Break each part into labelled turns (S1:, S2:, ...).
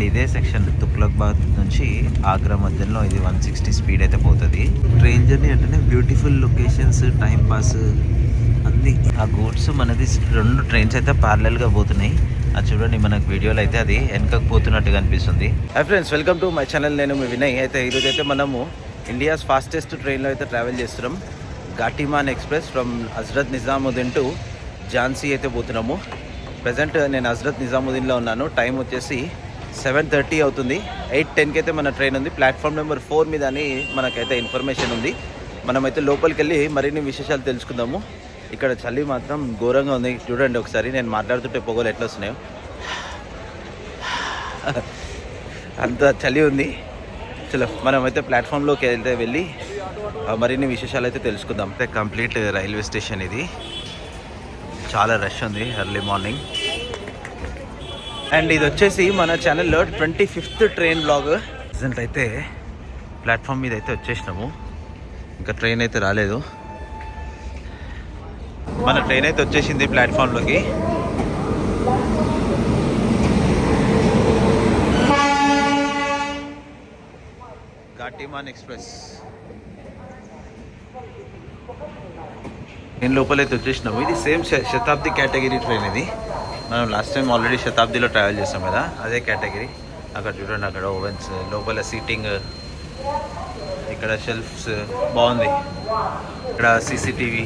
S1: And ఇదే section తుగ్లక్బాద్ నుంచి ఆగ్రా మధ్యలో ఇది 160 స్పీడ్ అయితే పోతుంది. ట్రైన్ జర్నీ అంటేనే బ్యూటిఫుల్ లొకేషన్స్, టైం పాస్ అన్నీ. ఆ గూడ్స్ మనది 2 ట్రైన్స్ అయితే ప్యారలల్గా పోతున్నాయి. అది చూడండి మనకు వీడియోలో అయితే అది వెనకకు పోతున్నట్టుగా అనిపిస్తుంది. Hi friends, welcome to my channel. నేను మీ వినయ్. అయితే ఈరోజు అయితే మనము ఇండియాస్ ఫాస్టెస్ట్ ట్రైన్లో అయితే ట్రావెల్ చేస్తున్నాం. Gatimaan express from Hazrat Nizamuddin to Jhansi అయితే పోతున్నాము. ప్రజెంట్ నేను హజ్రత్ నిజాముద్దీన్లో ఉన్నాను. టైం వచ్చేసి 7:30 అవుతుంది. 8:10కి అయితే మన ట్రైన్ ఉంది. ప్లాట్ఫామ్ నెంబర్ 4 మీద అని మనకైతే ఇన్ఫర్మేషన్ ఉంది. మనమైతే లోపలికి వెళ్ళి మరిన్ని విశేషాలు తెలుసుకుందాము. ఇక్కడ చలి మాత్రం ఘోరంగా ఉంది. చూడండి ఒకసారి, నేను మాట్లాడుతుంటే పొగలు ఎట్లా వస్తున్నాయో, అంత చలి ఉంది. చలో మనమైతే ప్లాట్ఫామ్లోకి వెళ్ళి మరిన్ని విశేషాలు అయితే తెలుసుకుందాం. అయితే కంప్లీట్ రైల్వే స్టేషన్ ఇది. చాలా రష్ ఉంది ఎర్లీ మార్నింగ్. అండ్ ఇది వచ్చేసి మన ఛానల్లో 25th ట్రైన్ బ్లాగ్. ప్రజెంట్ అయితే ప్లాట్ఫామ్ మీద అయితే వచ్చేసినాము. ఇంకా ట్రైన్ అయితే రాలేదు. మన ట్రైన్ అయితే వచ్చేసింది ప్లాట్ఫామ్లోకి. ఘాటీమాన్ ఎక్స్ప్రెస్ ట్రైన్ లోపలైతే వచ్చేసినాము. ఇది సేమ్ శతాబ్ది కేటగిరీ ట్రైన్. ఇది మనం లాస్ట్ టైం ఆల్రెడీ శతాబ్దిలో ట్రావెల్ చేస్తాం కదా, అదే కేటగిరీ. అక్కడ చూడండి, అక్కడ ఓవెన్స్, లోపల సీటింగ్, ఇక్కడ షెల్ఫ్స్ బాగుంది. ఇక్కడ సీసీటీవీ,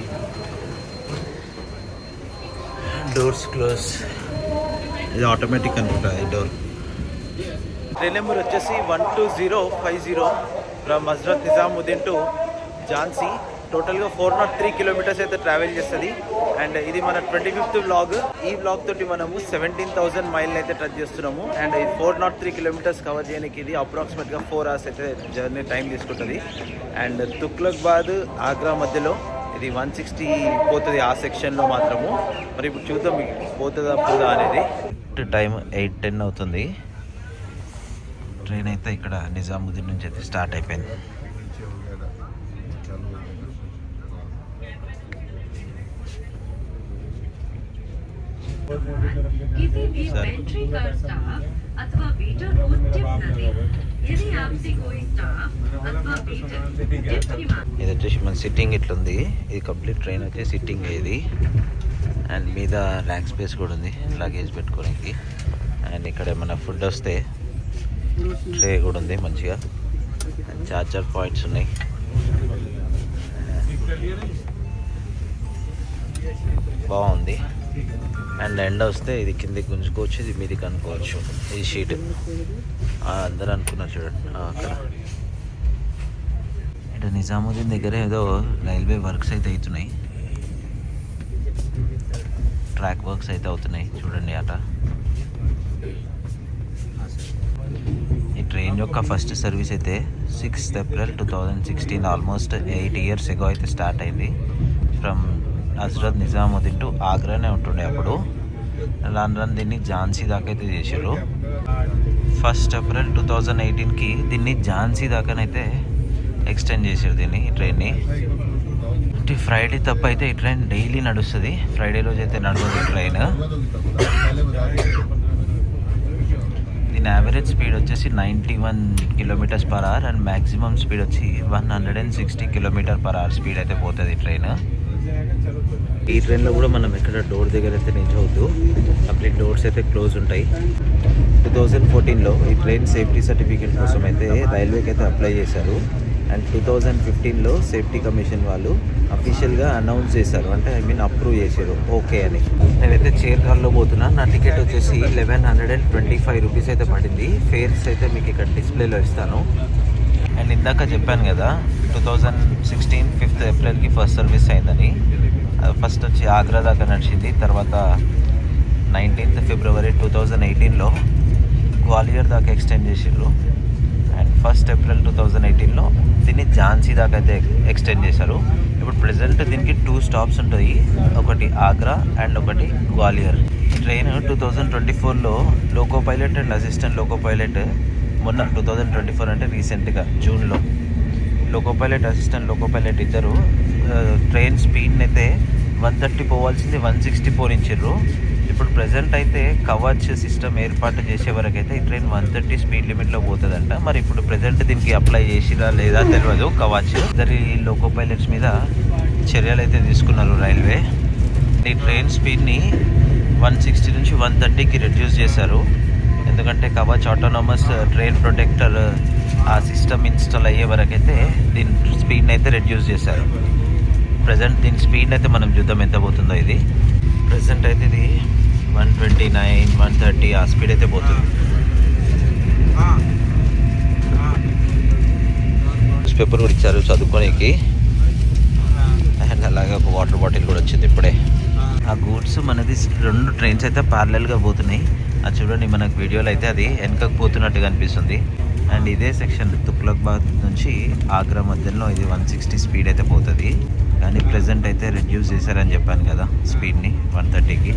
S1: డోర్స్ క్లోజ్. ఇది ఆటోమేటిక్ అనుకుంటా ఈ డోర్. ట్రైన్ నెంబర్ వచ్చేసి 12050 ఫ్రమ్ హజ్రత్ నిజాముద్దీన్ టు ఝాన్సీ. టోటల్గా 403 కిలోమీటర్స్ అయితే ట్రావెల్ చేస్తుంది. అండ్ ఇది మన 25th బ్లాగ్. ఈ బ్లాగ్ తోటి మనము 17,000 మైల్ అయితే టచ్ చేస్తున్నాము. అండ్ ఇది 403 కిలోమీటర్స్ కవర్ చేయడానికి ఇది అప్రాక్సిమేట్గా 4 hours అయితే జర్నీ టైం తీసుకుంటుంది. అండ్ తుగ్లక్బాద్ ఆగ్రా మధ్యలో ఇది 160 పోతుంది ఆ సెక్షన్లో మాత్రము. మరి ఇప్పుడు చూద్దాం పోతుందా పోదా అనేది. టైం 8:10 అవుతుంది. ట్రైన్ అయితే ఇక్కడ నిజాముద్దీన్ నుంచి అయితే స్టార్ట్ అయిపోయింది.
S2: किसी भी पेंट्री कार स्टाफ अथवा वेटर को टिप न दें। यदि आपसे कोई स्टाफ अथवा वेटर टिप की मांग।
S1: ఇది వచ్చేసి మన సిట్టింగ్ ఇట్లుంది. ఇది కంప్లీట్ ట్రైన్ వచ్చి సిట్టింగ్ ఇది. అండ్ మీద ర్యాక్ స్పేస్ కూడా ఉంది లగేజ్ పెట్టుకోవడానికి. అండ్ ఇక్కడ మన ఫుడ్ వస్తే ట్రే కూడా ఉంది మంచిగా. చార్జర్ పాయింట్స్ ఉన్నాయి. బాగుంది. అండ్ ఎండ వస్తే ఇది కిందికి గుంజుకోవచ్చు, ఇది మీదికి అనుకోవచ్చు. ఈ షీట్ అందరూ అనుకున్నారు చూడండి. అక్కడ ఇటు నిజాముద్దీన్ దగ్గర ఏదో రైల్వే వర్క్స్ అయితే అవుతున్నాయి. ట్రాక్ వర్క్స్ అయితే అవుతున్నాయి చూడండి. అట ఈ ట్రైన్ యొక్క ఫస్ట్ సర్వీస్ అయితే 6th April 2016, ఆల్మోస్ట్ 8 years ఎగో అయితే స్టార్ట్ అయింది. ఫ్రమ్ హజ్రత్ నిజాముద్దీన్ టు ఆగ్రానే ఉంటుండే అప్పుడు. రాను దీన్ని ఝాన్సీ దాకా అయితే చేశారు. 1st April 2018కి దీన్ని ఝాన్సీ దాకానైతే ఎక్స్టెండ్ చేశారు దీన్ని, ఈ ట్రైన్ని. ఫ్రైడే తప్ప అయితే ఈ ట్రైన్ డైలీ నడుస్తుంది. ఫ్రైడే రోజు అయితే నడవదు ఈ ట్రైన్. దీని యావరేజ్ స్పీడ్ వచ్చేసి 91 km/h అండ్ మ్యాక్సిమం స్పీడ్ వచ్చి 160 km/h స్పీడ్ అయితే పోతుంది ఈ ట్రైన్. ఈ ట్రైన్లో కూడా మనం ఎక్కడ డోర్ దగ్గర అయితే నిల్చోవద్దు. కంప్లీట్ డోర్స్ అయితే క్లోజ్ ఉంటాయి. 2014లో ఈ ట్రైన్ సేఫ్టీ సర్టిఫికేట్ కోసం అయితే రైల్వేకి అయితే అప్లై చేశారు. అండ్ 2015లో సేఫ్టీ కమిషన్ వాళ్ళు అఫీషియల్గా అనౌన్స్ చేశారు, అంటే అప్రూవ్ చేశారు ఓకే అని. నేనైతే చైర్ కార్లో పోతున్నా. నా టికెట్ వచ్చేసి 1125 రూపీస్ అయితే పడింది. ఫేర్స్ అయితే మీకు ఇక్కడ డిస్ప్లేలో ఇస్తాను. అండ్ ఇందాక చెప్పాను కదా 2016 5th Aprilకి ఫస్ట్ సర్వీస్ అయిందని. ఫస్ట్ వచ్చి ఆగ్రా దాకా నడిచింది. తర్వాత 19th February 2018లో గ్వాలియర్ దాకా ఎక్స్టెండ్ చేసారు. అండ్ 1st April 2018లో దీన్ని ఝాన్సీ దాకా అయితే ఎక్స్టెండ్ చేశారు. ఇప్పుడు ప్రెజెంట్ దీనికి 2 స్టాప్స్ ఉంటాయి, ఒకటి ఆగ్రా అండ్ ఒకటి గ్వాలియర్. ట్రైన్ 2024లో loco pilot and assistant loco pilot, మొన్న 2024 అంటే రీసెంట్గా జూన్లో loco pilot assistant loco pilot ఇద్దరు ట్రైన్ స్పీడ్ని అయితే 130 పోవాల్సింది 160 పోనించారు. ఇప్పుడు ప్రజెంట్ అయితే కవచ్ సిస్టమ్ ఏర్పాటు చేసే వరకు అయితే ఈ ట్రైన్ 130 స్పీడ్ లిమిట్లో పోతుందంట. మరి ఇప్పుడు ప్రజెంట్ దీనికి అప్లై చేసిరా లేదా తెలియదు. కవచ్ ఇద్దరి లోకో పైలట్స్ మీద చర్యలు అయితే తీసుకున్నారు రైల్వే. ఈ ట్రైన్ స్పీడ్ని 160 నుంచి 130కి రెడ్యూస్ చేశారు. ఎందుకంటే కవచ్ ఆటోనమస్ ట్రైన్ ప్రొటెక్టర్ ఆ సిస్టమ్ ఇన్స్టాల్ అయ్యే వరకు అయితే దీని స్పీడ్ని అయితే రెడ్యూస్ చేశారు. ప్రజెంట్ దీని స్పీడ్ అయితే మనం చూద్దాం ఎంత పోతుందో. ఇది ప్రజెంట్ అయితే ఇది 129, 130 ఆ స్పీడ్ అయితే పోతుంది. న్యూస్ పేపర్ కూడా ఇచ్చారు చదువుకోనికి. అండ్ అలాగే ఒక వాటర్ బాటిల్ కూడా వచ్చింది ఇప్పుడే. ఆ గూడ్స్ మనది 2 ట్రైన్స్ అయితే ప్యారలల్గా పోతున్నాయి. అది చూడండి, మనకు వీడియోలో అయితే అది వెనకకు పోతున్నట్టుగా అనిపిస్తుంది. అండ్ ఇదే సెక్షన్ తుగ్లక్బాద్ నుంచి ఆగ్రా మధ్యలో ఇది 160 స్పీడ్ అయితే పోతుంది. కానీ ప్రెజెంట్ అయితే రెడ్యూస్ చేశారని చెప్పాను కదా స్పీడ్ని 130కి.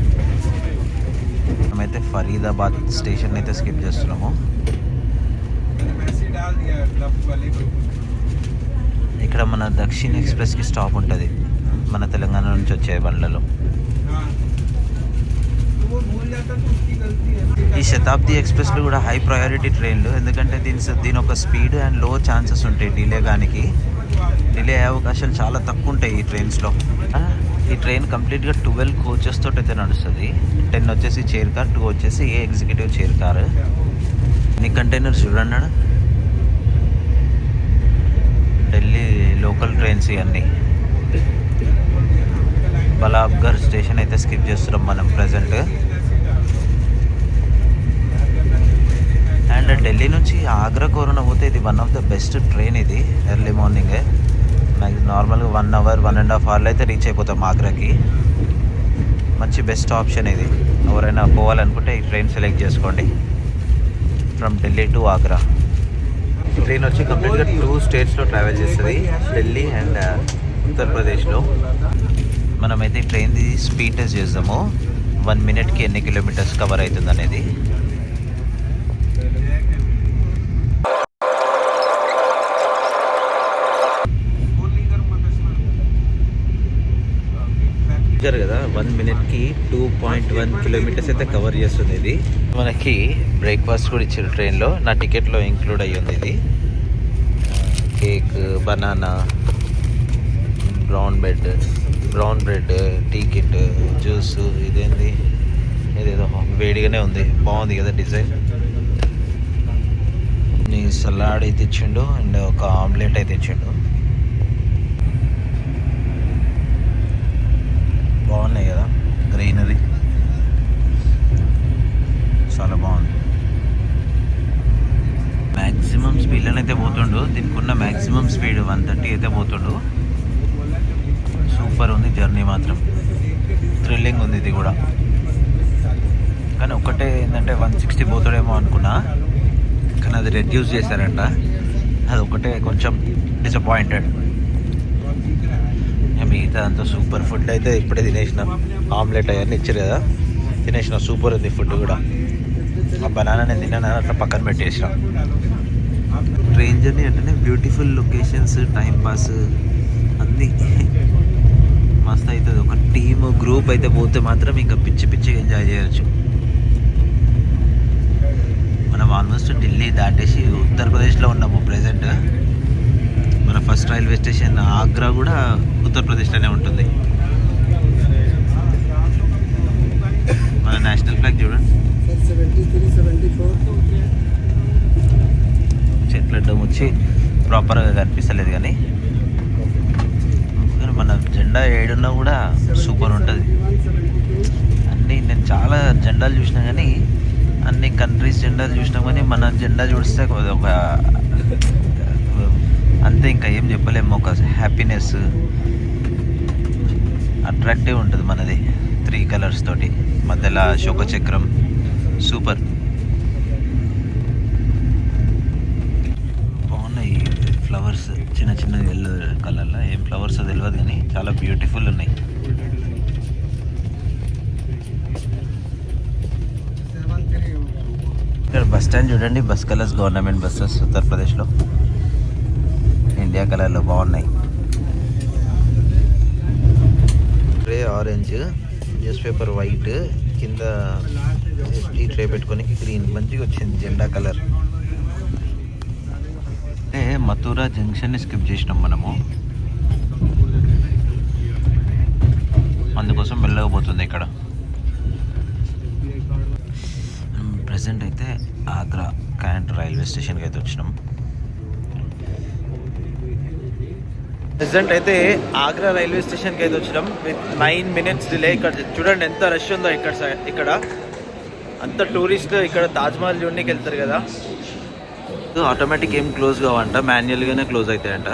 S1: మనమైతే ఫరీదాబాద్ స్టేషన్ అయితే స్కిప్ చేస్తున్నాము. ఇక్కడ మన దక్షిణ్ ఎక్స్ప్రెస్కి స్టాప్ ఉంటుంది మన తెలంగాణ నుంచి వచ్చే బండ్లలో. ఈ శతాబ్ది ఎక్స్ప్రెస్లు కూడా హై ప్రయారిటీ ట్రైన్లు. ఎందుకంటే దీని ఒక స్పీడ్ అండ్ లో ఛాన్సెస్ ఉంటాయి డిలే గానికి. డిలే అయ్యే అవకాశాలు చాలా తక్కువ ఉంటాయి ఈ ట్రైన్స్లో. ఈ ట్రైన్ కంప్లీట్గా 12 కోచెస్ తోటి అయితే నడుస్తుంది. 10 వచ్చేసి చైర్ కార్, 2 వచ్చేసి ఎగ్జిక్యూటివ్ చైర్ కార్. ఎన్ని కంటైనర్స్ చూడండి. ఢిల్లీ లోకల్ ట్రైన్స్ ఇవన్నీ. బలాబ్గర్ స్టేషన్ అయితే స్కిప్ చేస్తున్నాం మనం ప్రజెంట్. అండ్ ఢిల్లీ నుంచి ఆగ్రా కోరున పోతే ఇది one of the best train. ఇది ఎర్లీ మార్నింగే నార్మల్గా 1 అవర్ 1.5 అవర్లో అయితే రీచ్ అయిపోతాం ఆగ్రాకి. మంచి బెస్ట్ ఆప్షన్ ఇది. ఎవరైనా పోవాలనుకుంటే ఈ ట్రైన్ సెలెక్ట్ చేసుకోండి ఫ్రమ్ ఢిల్లీ టు ఆగ్రా. ఈ ట్రైన్ వచ్చి కంప్లీట్గా 2 స్టేట్స్లో ట్రావెల్ చేస్తుంది, ఢిల్లీ అండ్ ఉత్తరప్రదేశ్లో. మనమైతే ఈ ట్రైన్ది స్పీడ్ టెస్ట్ చేద్దాము. 1 మినిట్కి ఎన్ని కిలోమీటర్స్ కవర్ అవుతుంది అనేది. కదా 1 మినిట్కి 2.1 కిలోమీటర్స్ అయితే కవర్ చేస్తుంది ఇది. మనకి బ్రేక్ఫాస్ట్ కూడా ఇచ్చారు ట్రైన్లో. నా టికెట్లో ఇంక్లూడ్ అయ్యి ఉంది ఇది. Cake, banana, brown bread, tea kit, juice. ఇదేంది, ఇదేదో వేడిగానే ఉంది, బాగుంది కదా డిజైన్. సలాడ్ అయితే ఇచ్చిండు అండ్ ఒక ఆమ్లెట్ అయితే ఇచ్చిండు. బాగున్నాయి కదా, గ్రీనరీ చాలా బాగుంది. మ్యాక్సిమం స్పీడ్లోనే అయితే పోతుండు. దీనికి ఉన్న మ్యాక్సిమం స్పీడ్ 130 అయితే పోతుండు. సూపర్ ఉంది జర్నీ మాత్రం, థ్రిల్లింగ్ ఉంది ఇది కూడా. కానీ ఒకటే ఏంటంటే 160 పోతాడేమో అనుకున్నా, కానీ అది రెడ్యూస్ చేశారంట. అది ఒకటే కొంచెం డిసప్పాయింటెడ్. మిగతా అంతా సూపర్. ఫుడ్ అయితే ఇప్పుడే తినేసిన, ఆమ్లెట్ అవన్నీ ఇచ్చారు కదా, తినేసిన. సూపర్ ఉంది ఫుడ్ కూడా. ఆ బనానా నేను తిన్నాను, అట్లా పక్కన పెట్టేసిన. ట్రైన్ జర్నీ అంటేనే బ్యూటిఫుల్ లొకేషన్స్, టైం పాస్ అన్నీ మస్తు అవుతుంది. ఒక టీమ్ గ్రూప్ అయితే పోతే మాత్రం ఇంకా పిచ్చిగా ఎంజాయ్ చేయొచ్చు. మనం ఆల్మోస్ట్ ఢిల్లీ దాటేసి ఉత్తరప్రదేశ్లో ఉన్నాము ప్రజెంట్. మన ఫస్ట్ రైల్వే స్టేషన్ ఆగ్రా కూడా ఉత్తరప్రదేశ్లోనే ఉంటుంది. మన నేషనల్ ఫ్లాగ్ చూడండి. చెట్లడ్డం వచ్చి ప్రాపర్గా కనిపిస్తలేదు, కానీ మన జెండా ఏడున్నా కూడా సూపర్ ఉంటుంది. అన్నీ నేను చాలా జెండాలు చూసినా, కానీ అన్ని కంట్రీస్ జెండాలు చూసినా, కానీ మన జెండా చూస్తే ఒక అంతే, ఇంకా ఏం చెప్పలేము. ఒక హ్యాపీనెస్, అట్రాక్టివ్ ఉంటుంది మనది. 3 కలర్స్ తోటి మధ్యలో అశోక చక్రం. సూపర్ బాగున్నాయి ఫ్లవర్స్, చిన్న ఎల్లో కలర్లో. ఏం ఫ్లవర్స్ తెలియదు, కానీ చాలా బ్యూటిఫుల్ ఉన్నాయి. ఇక్కడ బస్ స్టాండ్ చూడండి. బస్ కలర్స్ గవర్నమెంట్ బస్సెస్ ఉత్తరప్రదేశ్లో ఇండియా కలర్లో బాగున్నాయి. Grey, orange, news paper white, కింద ఈ ట్రే పెట్టుకొని గ్రీన్ మంచిగా వచ్చింది జెండా కలర్. అంటే మథురా జంక్షన్ని స్కిప్ చేసినాం మనము, అందుకోసం మెల్లగా పోతుంది ఇక్కడ. ప్రజెంట్ అయితే ఆగ్రా క్యాంట్ రైల్వే స్టేషన్కి అయితే వచ్చినాం. ప్రజెంట్ అయితే ఆగ్రా రైల్వే స్టేషన్కి అయితే వచ్చినాం విత్ 9 minutes డిలే. ఇక్కడ చూడండి ఎంత రష్ ఉందో ఇక్కడ అంత టూరిస్ట్ ఇక్కడ తాజ్మహల్ చూడడానికి వెళ్తారు కదా. ఆటోమేటిక్ ఏం క్లోజ్ కావంట, మాన్యువల్గానే క్లోజ్ అవుతాయంట.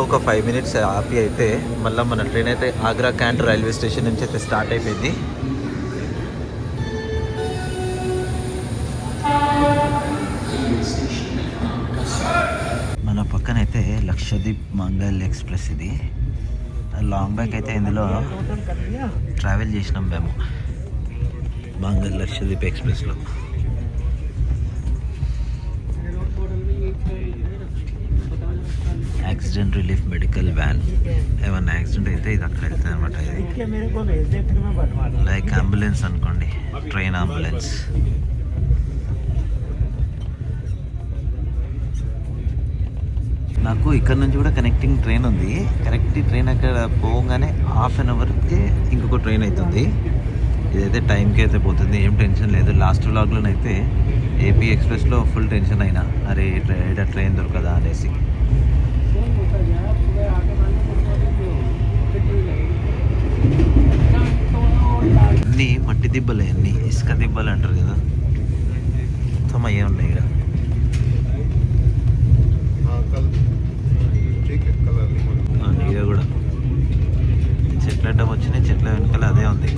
S1: ఒక 5 minutes ఆపి అయితే మళ్ళీ మన ట్రైన్ అయితే ఆగ్రా క్యాంట్ రైల్వే స్టేషన్ నుంచి అయితే స్టార్ట్ అయిపోయింది. మన పక్కన అయితే లక్షద్వీప్ మంగళ్ ఎక్స్ప్రెస్, ఇది లాంగ్ బ్యాక్ అయితే ఇందులో ట్రావెల్ చేసినాం మేము మంగళ్ లక్షద్వీప్ ఎక్స్ప్రెస్లో. యాక్సిడెంట్ రిలీఫ్ మెడికల్ వ్యాన్, ఏమన్నా యాక్సిడెంట్ అయితే ఇది అక్కడ వెళ్తుంది అనమాట. ఇది లైక్ అంబులెన్స్ అనుకోండి, ట్రైన్ అంబులెన్స్. నాకు ఇక్కడ నుంచి కూడా కనెక్టింగ్ ట్రైన్ ఉంది. కరెక్ట్ ట్రైన్ అక్కడ పోగానే హాఫ్ అన్ అవర్కి ఇంకొక ట్రైన్ అవుతుంది. ఇదైతే టైంకి అయితే పోతుంది, ఏం టెన్షన్ లేదు. లాస్ట్ వ్లాగ్లోనైతే ఏపీ ఎక్స్ప్రెస్లో ఫుల్ టెన్షన్ అయినా, అరే ట్రైన్ దొరకదా అనేసి. అన్నీ మట్టి దిబ్బలే, అన్నీ ఇసుక దిబ్బలు అంటారు కదా, మొత్తం అయ్యే ఉన్నాయి ఇక్కడ. నీడ కూడా చెట్ల అడ్డం వచ్చినాయి, చెట్ల వెనకాల అదే ఉంది.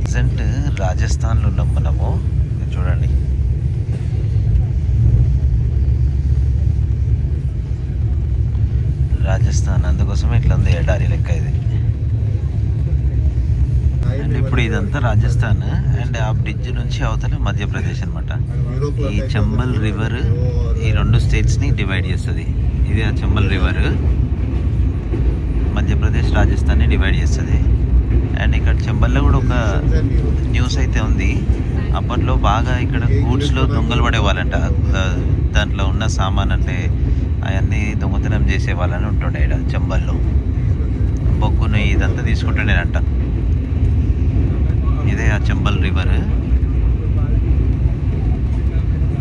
S1: ప్రజెంట్ రాజస్థాన్లో ఉన్నాం మనము, చూడండి. రాజస్థాన్ అందుకోసమే ఇట్లా ఉంది, ఎడారి లెక్క ఇది. అండ్ ఇప్పుడు ఇదంతా రాజస్థాన్, అండ్ ఆ బ్రిడ్జ్ నుంచి అవతల మధ్యప్రదేశ్ అనమాట. ఈ చంబల్ రివర్ ఈ 2 స్టేట్స్ని డివైడ్ చేస్తుంది. ఇది ఆ చంబల్ రివర్ మధ్యప్రదేశ్ రాజస్థాన్ని డివైడ్ చేస్తుంది. అండ్ ఇక్కడ చంబల్లో కూడా ఒక న్యూస్ అయితే ఉంది. అప్పట్లో బాగా ఇక్కడ గూడ్స్లో దొంగలు పడేవాళ్ళంట, దాంట్లో ఉన్న సామాన్ అంటే అవన్నీ దొంగతనం చేసేవాళ్ళని ఉంటుండే ఇక్కడ చంబల్లో. బొగ్గును ఇదంతా తీసుకుంటుండేనంట. ఇదే ఆ చంబల్ రివర్.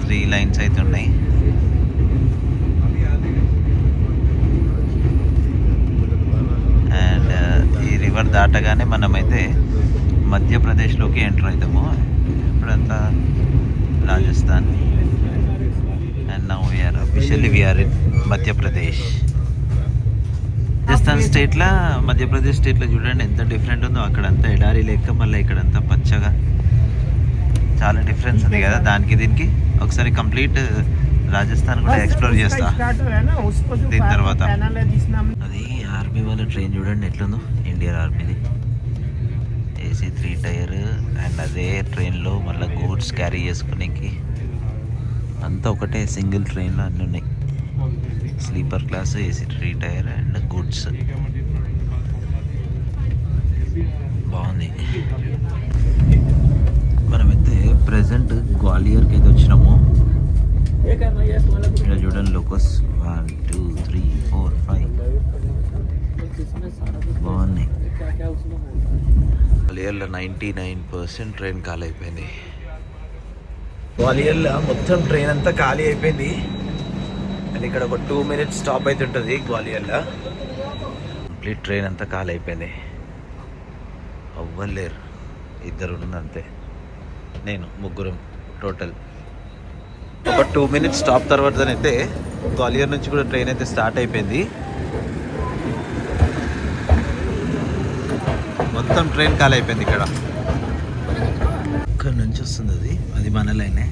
S1: 3 లైన్స్ అయితే ఉన్నాయి. అండ్ ఈ రివర్ దాటగానే మనమైతే మధ్యప్రదేశ్లోకి ఎంటర్ అవుతాము. ఇప్పుడంతా Rajasthan. And now we're officially we're in Madhya Pradesh. Rajasthan స్టేట్లో మధ్యప్రదేశ్ స్టేట్లో చూడండి ఎంత డిఫరెంట్ ఉందో. అక్కడంతా ఎడారి లెక్క, మళ్ళీ ఇక్కడంతా పచ్చగా, చాలా డిఫరెన్స్ ఉంది కదా దానికి దీనికి. ఒకసారి కంప్లీట్ రాజస్థాన్ కూడా ఎక్స్ప్లోర్ చేస్తా దీని తర్వాత. అది ఆర్మీ వాళ్ళ ట్రైన్ చూడండి ఎట్లుందో, ఇండియన్ ఆర్మీది. AC 3 tier. అండ్ అదే ట్రైన్లో మళ్ళీ గూడ్స్ క్యారీ చేసుకునేకి అంతా ఒకటే సింగిల్ ట్రైన్లో అన్నీ ఉన్నాయి. Sleeper class, AC 3 tier and goods. బాగుంది. మనమైతే ప్రజెంట్ గ్వాలియర్కి అయితే వచ్చినాము. ఇక్కడ చూడండి లోకస్ 1 2 3 4 5 బాగున్నాయి. గ్వాలియర్లో 99% ట్రైన్ ఖాళీ అయిపోయింది. గ్వాలియర్లో మొత్తం ట్రైన్ అంతా ఖాళీ అయిపోయింది. అండ్ ఇక్కడ ఒక 2 minutes స్టాప్ అయితే ఉంటుంది గ్వాలియర్లో. కంప్లీట్ ట్రైన్ అంతా ఖాళీ అయిపోయింది, అవ్వలేరు. 2 అంతే, నేను ముగ్గురం టోటల్. ఒక 2 minutes స్టాప్ తర్వాతనైతే గ్వాలియర్ నుంచి కూడా ట్రైన్ అయితే స్టార్ట్ అయిపోయింది. మొత్తం ట్రైన్ ఖాళీ అయిపోయింది. ఇక్కడ నుంచి వస్తుంది అది మన లైనే.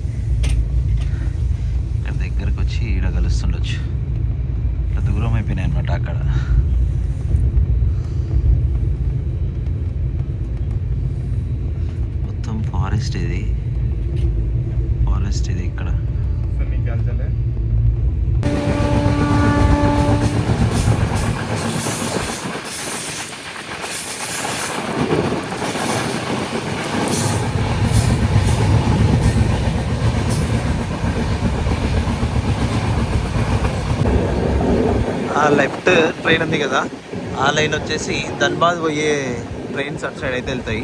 S1: ఇక్కడ దగ్గరకు వచ్చి ఈడ కలుస్తుండొచ్చు. ఇట్లా దూరం అయిపోయినాయి అనమాట. అక్కడ మొత్తం ఫారెస్ట్ ఇది ఇక్కడ. ట్రైన్ ఉంది కదా, ఆ లైన్ వచ్చేసి ధన్బాద్ పోయే ట్రైన్స్ అటు సైడ్ అయితే వెళ్తాయి.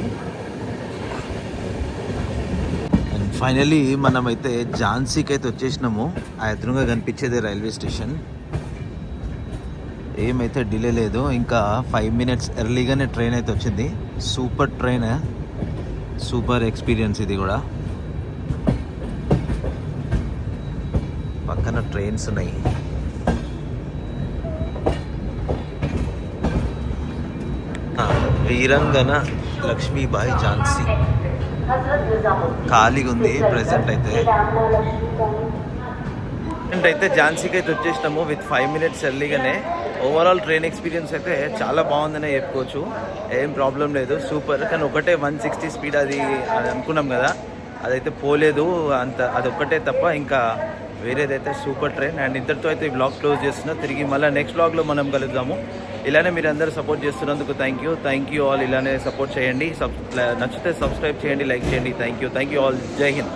S1: అండ్ ఫైనలీ మనమైతే ఝాన్సీకి అయితే వచ్చేసినాము. ఆ ఎదురుగా కనిపించేది రైల్వే స్టేషన్. ఏమైతే డిలే లేదు, ఇంకా 5 minutes ఎర్లీగానే ట్రైన్ అయితే వచ్చింది. సూపర్ ట్రైన్, సూపర్ ఎక్స్పీరియన్స్ ఇది కూడా. పక్కన ట్రైన్స్ ఉన్నాయి. వీరంగన లక్ష్మీబాయి ఝాన్సీ ఖాళీగా ఉంది ప్రెసెంట్ అయితే. ఝాన్సీకి అయితే వచ్చేసినాము విత్ 5 minutes ఎర్లీగానే. ఓవరాల్ ట్రైన్ ఎక్స్పీరియన్స్ అయితే చాలా బాగుందనే చెప్పుకోవచ్చు. ఏం ప్రాబ్లం లేదు, సూపర్. కానీ ఒకటే 160 స్పీడ్ అది అనుకున్నాం కదా, అదైతే పోలేదు అంత. అదొక్కటే తప్ప ఇంకా వేరేదైతే సూపర్ ట్రైన్. అండ్ ఇద్దరితో అయితే ఈ బ్లాగ్ క్లోజ్ చేస్తున్నా. తిరిగి మళ్ళీ నెక్స్ట్ బ్లాగ్లో మనం కలుద్దాము. ఇలానే మీరు అందరూ సపోర్ట్ చేస్తున్నందుకు థ్యాంక్ యూ ఆల్. ఇలానే సపోర్ట్ చేయండి. నచ్చితే సబ్స్క్రైబ్ చేయండి, లైక్ చేయండి. Thank you all. జై హింద్.